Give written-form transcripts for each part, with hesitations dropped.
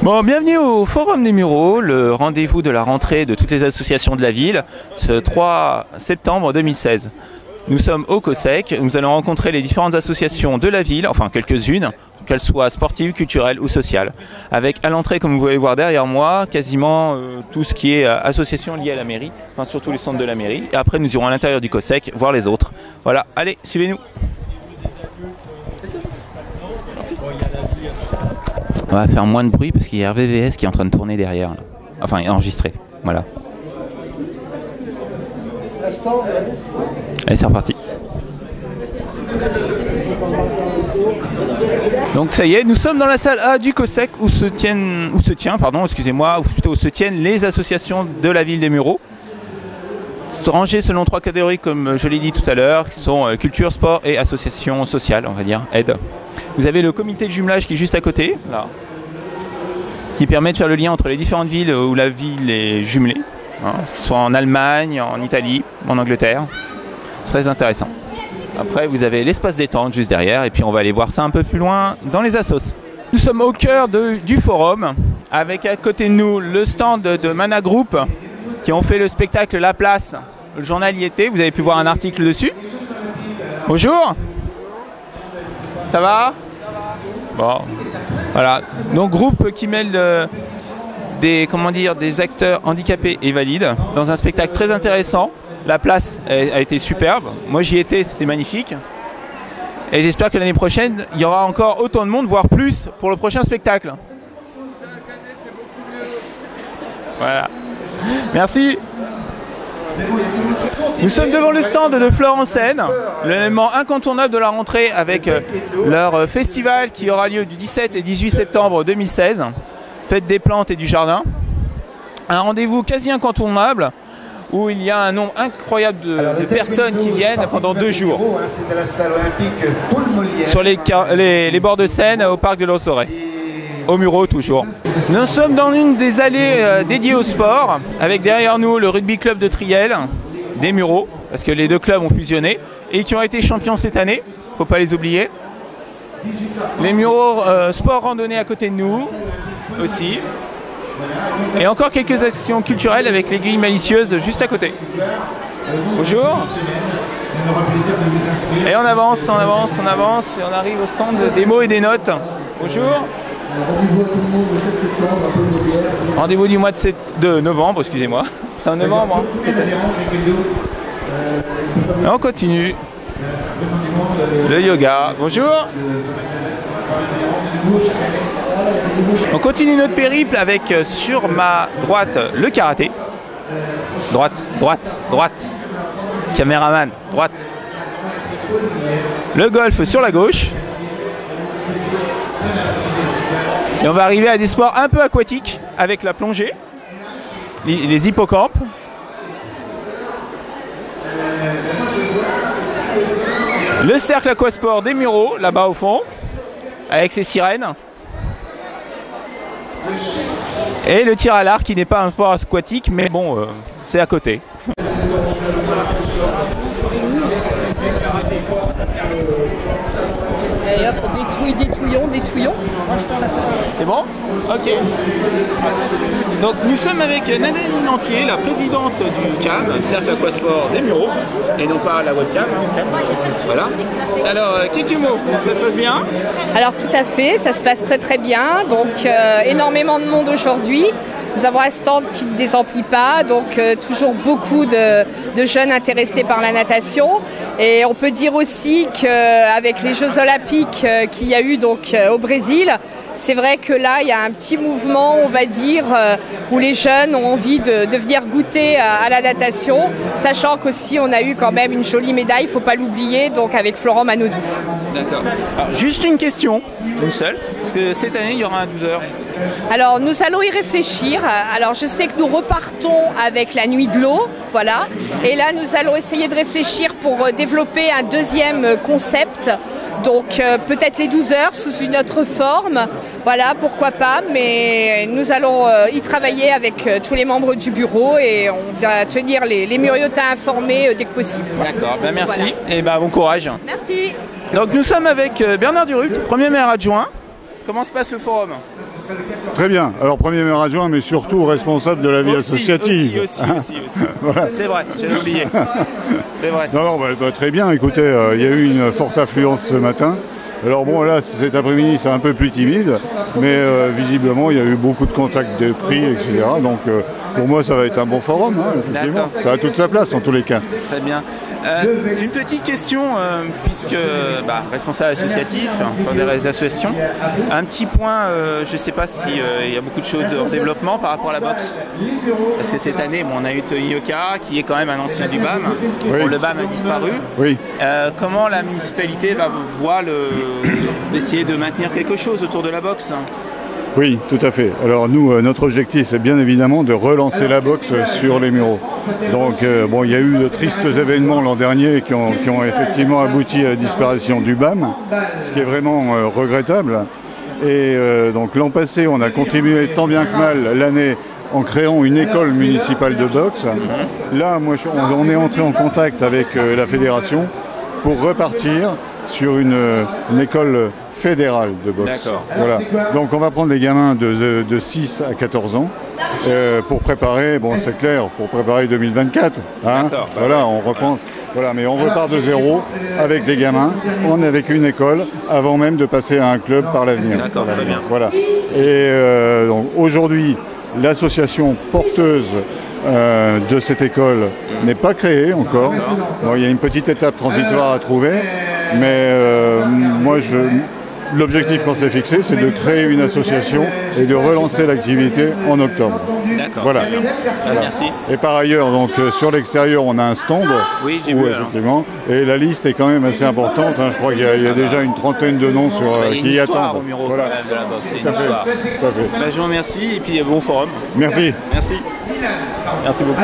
Bon, bienvenue au Forum des Mureaux, le rendez-vous de la rentrée de toutes les associations de la ville, ce 3 septembre 2016. Nous sommes au COSEC, nous allons rencontrer les différentes associations de la ville, enfin quelques-unes, qu'elles soient sportives, culturelles ou sociales. Avec à l'entrée, comme vous pouvez voir derrière moi, quasiment tout ce qui est association liée à la mairie, enfin surtout les centres de la mairie. Et après nous irons à l'intérieur du COSEC, voir les autres. Voilà, allez, suivez-nous. On va faire moins de bruit parce qu'il y a RVVS qui est en train de tourner derrière. Enfin, enregistré. Voilà. Allez, c'est reparti. Donc ça y est, nous sommes dans la salle A du COSEC où se tiennent les associations de la ville des Mureaux. Rangées selon 3 catégories, comme je l'ai dit tout à l'heure, qui sont culture, sport et association sociale, on va dire, aide. Vous avez le comité de jumelage qui est juste à côté, là, qui permet de faire le lien entre les différentes villes où la ville est jumelée, hein, soit en Allemagne, en Italie, en Angleterre. C'est très intéressant. Après, vous avez l'espace détente juste derrière, et puis on va aller voir ça un peu plus loin dans les assos. Nous sommes au cœur du forum, avec à côté de nous le stand de Mana Group, qui ont fait le spectacle La Place. Le journal y était, vous avez pu voir un article dessus. Bonjour. Ça va? Bon, voilà. Donc groupe qui mêle des acteurs handicapés et valides dans un spectacle très intéressant. La place a été superbe. Moi j'y étais, c'était magnifique. Et j'espère que l'année prochaine, il y aura encore autant de monde, voire plus, pour le prochain spectacle. Voilà. Merci. Nous sommes devant le stand de Fleur en Seine, l'élément incontournable de la rentrée avec leur festival qui aura lieu du 17 et 18 septembre 2016, Fête des plantes et du jardin. Un rendez-vous quasi incontournable où il y a un nombre incroyable de personnes qui viennent pendant 2 jours sur les bords de Seine au parc de l'Ossoret. Aux Mureaux toujours. Nous sommes dans une des allées dédiées au sport, avec derrière nous le rugby club de Triel, des Mureaux, parce que les 2 clubs ont fusionné, et qui ont été champions cette année, faut pas les oublier. Les Mureaux sport randonnée à côté de nous, aussi. Et encore quelques actions culturelles avec l'aiguille malicieuse juste à côté. Bonjour. Et on avance, on avance, on avance, et on arrive au stand des mots et des notes. Bonjour. Rendez-vous à tout le monde le 7 septembre à Paul-Mauvière. Rendez-vous du mois de novembre, excusez-moi. C'est en novembre. On continue. Le yoga. Bonjour. On continue notre périple avec sur ma droite le karaté. Droite, droite, droite. Caméraman, droite. Le golf sur la gauche. Et on va arriver à des sports un peu aquatiques avec la plongée, les hippocampes. Le cercle aquasport des Mureaux, là-bas au fond, avec ses sirènes. Et le tir à l'arc qui n'est pas un sport aquatique, mais bon, c'est à côté. D'ailleurs, des touillons. C'est bon? Ok. Donc nous sommes avec Nadine Nantier, la présidente du CAM, Cercle Aquasport des Mureaux, et non pas la webcam. Voilà. Alors, quelques mots, ça se passe bien? Alors tout à fait, ça se passe très très bien. Donc énormément de monde aujourd'hui. Nous avons un stand qui ne désemplit pas, donc toujours beaucoup de jeunes intéressés par la natation. Et on peut dire aussi qu'avec les Jeux Olympiques qu'il y a eu donc, au Brésil, c'est vrai que là, il y a un petit mouvement, on va dire, où les jeunes ont envie de venir goûter à la natation, sachant qu'aussi on a eu quand même une jolie médaille, il ne faut pas l'oublier, donc avec Florent Manodou. D'accord. Alors, juste une question, une seule, parce que cette année, il y aura un 12h. Alors, nous allons y réfléchir. Alors, je sais que nous repartons avec la nuit de l'eau, voilà. Et là, nous allons essayer de réfléchir pour développer un deuxième concept. Donc, peut-être les 12 heures sous une autre forme. Voilà, pourquoi pas. Mais nous allons y travailler avec tous les membres du bureau et on va tenir les Muriotins informés dès que possible. D'accord, ben merci Voilà. et ben bon courage. Merci. Donc, nous sommes avec Bernard Durupt, premier maire adjoint. Comment se passe le forum? Très bien. Alors, premier maire adjoint, mais surtout responsable de la vie associative. Aussi. Voilà. C'est vrai, j'avais oublié. C'est vrai. Non, très bien. Écoutez, il y a eu une forte affluence ce matin. Alors bon, là, cet après-midi, c'est un peu plus timide, mais visiblement, il y a eu beaucoup de contacts de prix, etc. Donc, pour moi, ça va être un bon forum, hein, effectivement. Ça a toute sa place, en tous les cas. Très bien. Une petite question, puisque responsable associatif pour des associations, un petit point, je ne sais pas s'il y a beaucoup de choses en développement par rapport à la boxe. Parce que cette année, on a eu Yoka, qui est quand même un ancien du BAM. Oui. Bon, le BAM a disparu. Oui. Comment la municipalité va voir d'essayer de maintenir quelque chose autour de la boxe? Oui, tout à fait. Alors nous, notre objectif, c'est bien évidemment de relancer la boxe sur les Mureaux. Donc, il y a eu de tristes événements l'an dernier qui ont effectivement abouti à la disparition du BAM, ce qui est vraiment regrettable. Et donc l'an passé, on a continué tant bien que mal l'année en créant une école municipale de boxe. Là, on est entré en contact avec la fédération pour repartir sur une école fédérale de boxe. D'accord. Voilà. Donc on va prendre les gamins de 6 à 14 ans pour préparer, c'est clair, pour préparer 2024. Hein. Voilà, on repense. Voilà, mais on repart de zéro avec des gamins, on est avec une école, avant même de passer à un club par l'avenir. D'accord, très bien. Voilà. Et donc aujourd'hui, l'association porteuse de cette école n'est pas créée encore. Bon, il y a une petite étape transitoire à trouver, mais l'objectif qu'on s'est fixé, c'est de créer une association et de relancer l'activité en octobre. D'accord. Voilà. Merci. Et par ailleurs, donc sur l'extérieur, on a un stand. Oui, j'ai vu. Effectivement. Et la liste est quand même assez importante. Hein. Je crois qu'il y a déjà une trentaine de noms qui y attendent. Au Muro, voilà. de la boxe. C'est une Tout à fait. histoire. Tout à fait. Je vous remercie et puis bon forum. Merci. Merci beaucoup.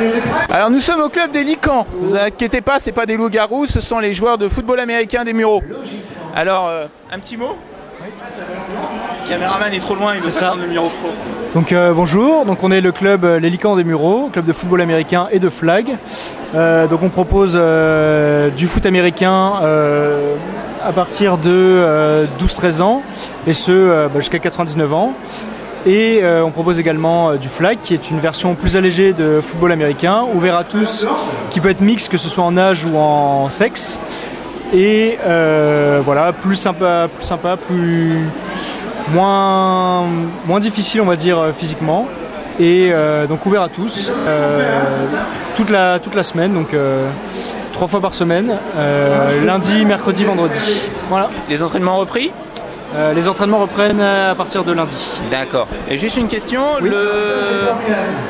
Alors nous sommes au club des Licans. Ne vous inquiétez pas, c'est pas des loups-garous, ce sont les joueurs de football américain des Mureaux. Alors, un petit mot. Le caméraman est trop loin, il veut pas prendre le numéro pro. Donc bonjour, donc on est le club Les Licans des Mureaux, club de football américain et de flag. Donc on propose du foot américain à partir de 12-13 ans et ce jusqu'à 99 ans. Et on propose également du flag qui est une version plus allégée de football américain, ouvert à tous, qui peut être mixte que ce soit en âge ou en sexe. Et voilà, plus sympa, moins difficile on va dire physiquement, et donc ouvert à tous toute la semaine, donc 3 fois par semaine, lundi, mercredi, vendredi. Voilà. Les entraînements repris? Les entraînements reprennent à partir de lundi. D'accord. Et juste une question, oui.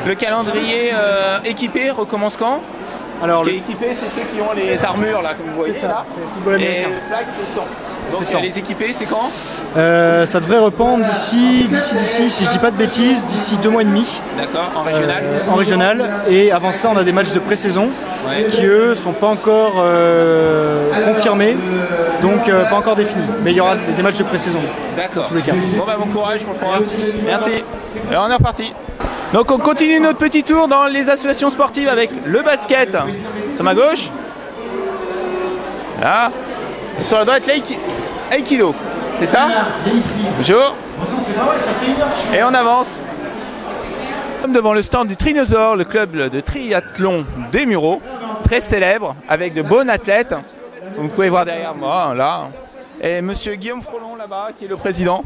Le calendrier équipé recommence quand? Alors, ce qui est équipé, c'est ceux qui ont les armures là, comme vous voyez là. Et le flag, c'est 100. Donc les équipés, c'est quand? Ça devrait reprendre d'ici, si je dis pas de bêtises, d'ici 2 mois et demi. D'accord, en régional. En régional. Et avant ça, on a des matchs de pré-saison qui, eux, sont pas encore confirmés, donc pas encore définis. Mais il y aura des matchs de pré-saison. D'accord. Dans tous les cas. Bon courage pour le programme. Merci. Alors on est reparti. Donc on continue notre petit tour dans les associations sportives avec le basket. Sur ma gauche. Là. Et sur la droite, l'aïkido. C'est ça? Bonjour. Et on avance. Devant le stand du Trinosaure, le club de triathlon des Mureaux, très célèbre, avec de bons athlètes. Vous pouvez voir derrière moi, là. Et monsieur Guillaume Frolon, là-bas, qui est le président.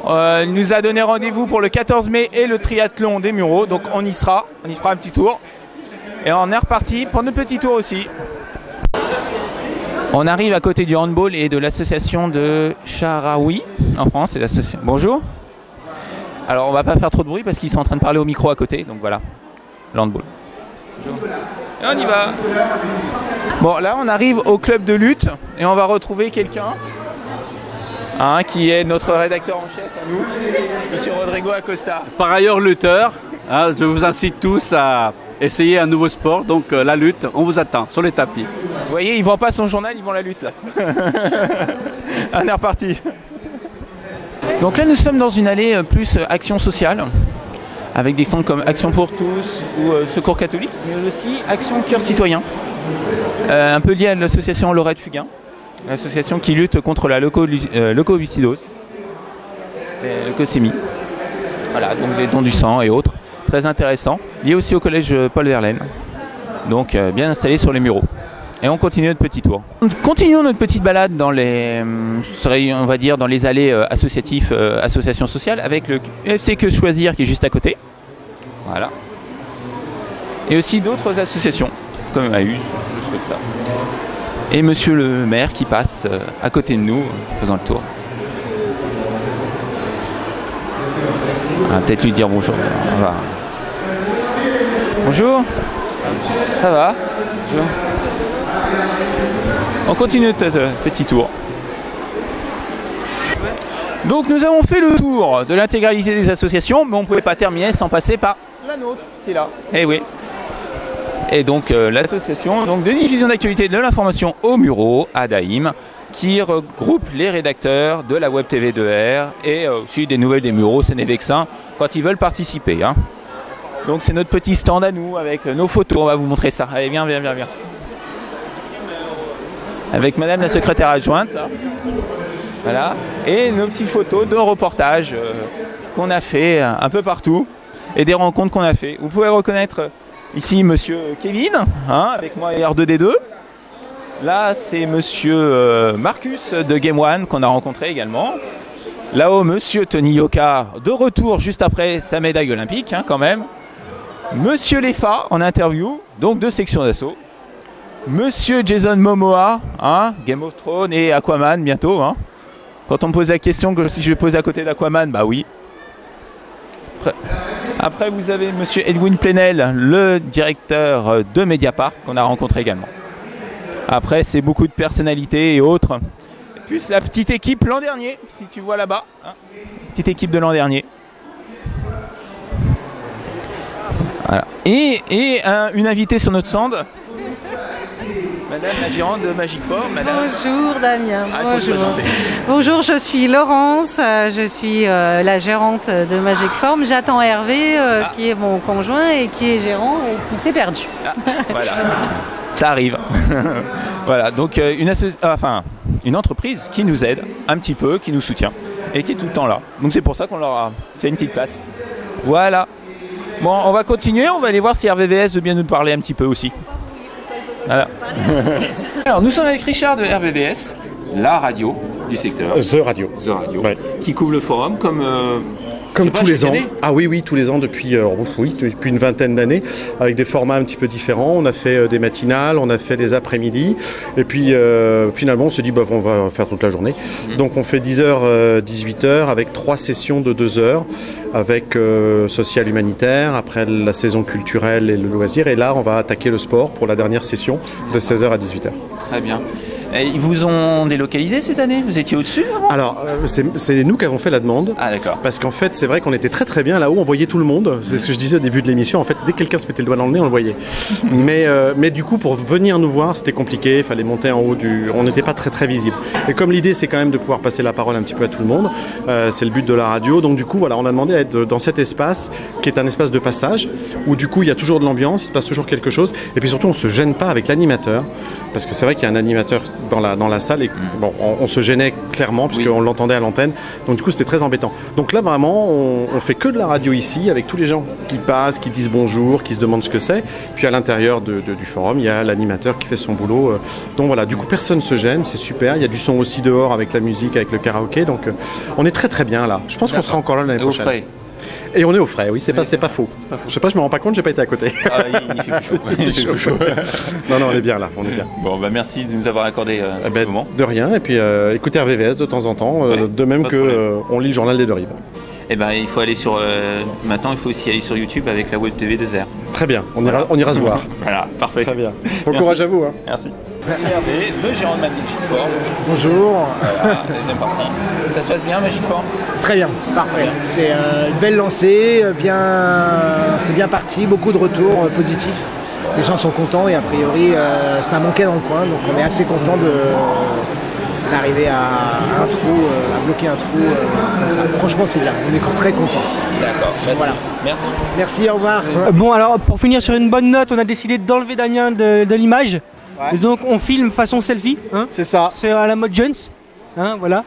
Il nous a donné rendez-vous pour le 14 mai et le triathlon des Mureaux, donc on y sera, on y fera un petit tour. Et on est reparti pour notre petit tour aussi. On arrive à côté du handball et de l'association de Charaoui en France. Bonjour. Alors on va pas faire trop de bruit parce qu'ils sont en train de parler au micro à côté, donc voilà, le handball. Et on y va. Bon, là on arrive au club de lutte et on va retrouver quelqu'un qui est notre rédacteur en chef à nous, monsieur Rodrigo Acosta. Par ailleurs lutteur, je vous incite tous à essayer un nouveau sport, donc la lutte, on vous attend sur les tapis. Vous voyez, il vend pas son journal, il vend la lutte là. On est reparti. Donc là nous sommes dans une allée plus action sociale, avec des centres comme Action pour tous ou Secours catholique, mais aussi Action Cœur Citoyen, un peu lié à l'association Laurette Fugain, l'association qui lutte contre la leucoviscidose, leucémie. Voilà, donc des dons du sang et autres. Très intéressant. Lié aussi au collège Paul Verlaine. Donc bien installé sur les Mureaux. Et on continue notre petit tour. Continuons notre petite balade dans les, on va dire, dans les allées associatifs, associations sociales, avec le FC Que Choisir qui est juste à côté. Voilà. Et aussi d'autres associations, comme AUS, juste comme ça. Et monsieur le maire qui passe à côté de nous, faisant le tour. On va peut-être lui dire bonjour. Bonjour. Ça va? Bonjour. On continue notre petit tour. Donc nous avons fait le tour de l'intégralité des associations, mais on ne pouvait pas terminer sans passer par la nôtre, c'est là. Eh oui. Et donc l'association de diffusion d'actualité de l'information aux Mureaux, ADAIM, qui regroupe les rédacteurs de la Web TV 2R et aussi des nouvelles des Mureaux, Sénévexin, quand ils veulent participer. Hein. Donc c'est notre petit stand à nous avec nos photos, on va vous montrer ça. Allez, viens. Avec madame la secrétaire adjointe, là. Voilà, et nos petites photos de reportages qu'on a fait un peu partout et des rencontres qu'on a fait. Vous pouvez reconnaître ici monsieur Kevin, hein, avec moi et R2D2. Là c'est monsieur Marcus de Game One qu'on a rencontré également. Là-haut monsieur Tony Yoka de retour juste après sa médaille olympique, hein, quand même. Monsieur Lefa en interview, donc de section d'assaut. Monsieur Jason Momoa, hein, Game of Thrones et Aquaman bientôt. Hein. Quand on me pose la question que si je vais poser à côté d'Aquaman, bah oui. Après vous avez monsieur Edwin Plenel, le directeur de Mediapart qu'on a rencontré également. Après c'est beaucoup de personnalités et autres. Plus la petite équipe l'an dernier, si tu vois là-bas. Hein. Petite équipe de l'an dernier. Voilà. Et une invitée sur notre stand. Madame la gérante de Magic Form, madame. Bonjour Damien. Bonjour. Bonjour, je suis Laurence, je suis la gérante de Magic Form. J'attends Hervé, qui est mon conjoint et qui est gérant et qui s'est perdu. Ah, voilà, ça arrive. Voilà, donc une entreprise qui nous aide un petit peu, qui nous soutient et qui est tout le temps là. Donc c'est pour ça qu'on leur a fait une petite place. Voilà. Bon, on va continuer, on va aller voir si RVVS veut bien nous parler un petit peu aussi. Voilà. Alors nous sommes avec Richard de RVVS, la radio du secteur. The Radio. Ouais. Qui couvre le forum comme tous les ans. Ah oui, tous les ans depuis une vingtaine d'années, avec des formats un petit peu différents. On a fait des matinales, on a fait des après-midi, et puis finalement on se dit on va faire toute la journée. Donc on fait 10h, 18h avec 3 sessions de 2 heures, avec social humanitaire, après la saison culturelle et le loisir, et là on va attaquer le sport pour la dernière session de 16h à 18h. Très bien. Et ils vous ont délocalisé cette année? Vous étiez au-dessus avant? Alors, c'est nous qui avons fait la demande. Ah d'accord. Parce qu'en fait, c'est vrai qu'on était très très bien là-haut, on voyait tout le monde. C'est ce que je disais au début de l'émission. En fait, dès que quelqu'un se mettait le doigt dans le nez, on le voyait. mais du coup, pour venir nous voir, c'était compliqué. Il fallait monter en haut On n'était pas très très visible. Et comme l'idée, c'est quand même de pouvoir passer la parole un petit peu à tout le monde, c'est le but de la radio. Donc du coup, voilà, on a demandé à être dans cet espace qui est un espace de passage, où du coup, il y a toujours de l'ambiance, il se passe toujours quelque chose. Et puis surtout, on ne se gêne pas avec l'animateur. Parce que c'est vrai qu'il y a un animateur dans la salle et bon, on se gênait clairement puisqu'on l'entendait à l'antenne. Donc du coup c'était très embêtant. Donc là vraiment on fait que de la radio ici avec tous les gens qui passent, qui disent bonjour, qui se demandent ce que c'est. Puis à l'intérieur du forum il y a l'animateur qui fait son boulot. Donc voilà, du coup personne ne se gêne, c'est super. Il y a du son aussi dehors avec la musique, avec le karaoké. Donc on est très très bien là. Je pense qu'on sera encore là l'année prochaine. Et on est au frais, oui, c'est pas faux. Je sais pas, je me rends pas compte, j'ai pas été à côté. Ah, il fait plus chaud. Il fait plus chaud. Non, on est bien là, on est bien. Bon, merci de nous avoir accordé ce petit moment. De rien, et puis écoutez RVVS de temps en temps, de même que on lit le journal des Deux Rives. Eh ben, il faut aller maintenant, il faut aussi aller sur YouTube avec la Web TV 2R. Très bien, on ira se voir. Voilà, parfait. Très bien. Bon courage à vous. Hein. Merci. Merci Hervé, le gérant de Magic Form. Bonjour. Voilà, deuxième partie. Ça se passe bien, Magic Form? Très bien, parfait. C'est une belle lancée, c'est bien parti, beaucoup de retours positifs. Les gens sont contents et a priori ça manquait dans le coin, donc on est assez content d'arriver à bloquer un trou comme ça. Franchement c'est bien, on est très contents. D'accord, voilà. Merci. Merci, au revoir. Bon alors pour finir sur une bonne note, on a décidé d'enlever Damien de l'image. Ouais. Donc on filme façon selfie. Hein, c'est ça. C'est à la mode Jones. Hein, voilà.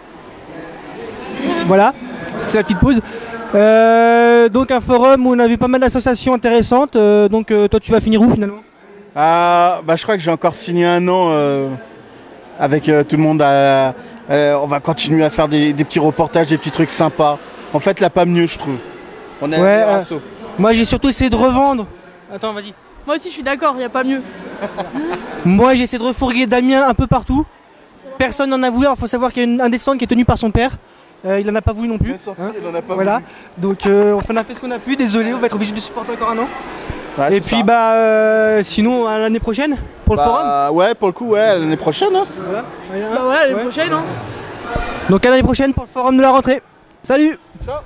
Voilà, c'est la petite pause. Donc un forum où on avait pas mal d'associations intéressantes. Donc toi tu vas finir où finalement? Je crois que j'ai encore signé 1 an avec tout le monde. On va continuer à faire des petits reportages, des petits trucs sympas. En fait, là, pas mieux, je trouve. On est un assaut. Moi, j'ai surtout essayé de revendre. Attends, vas-y. Moi aussi, je suis d'accord, il n'y a pas mieux. Moi, j'ai essayé de refourguer Damien un peu partout. Personne n'en a voulu. Il faut savoir qu'il y a un des stands qui est tenu par son père. Il n'en a pas voulu non plus. Il en a pas voilà. voulu. Donc, on a fait ce qu'on a pu. Désolé, on va être obligé de supporter encore 1 an. Ouais, et puis, sinon, à l'année prochaine pour le forum. Ouais, pour le coup, ouais, l'année prochaine. Hein. Voilà. L'année prochaine. Hein. Donc, à l'année prochaine pour le forum de la rentrée. Salut! Ciao!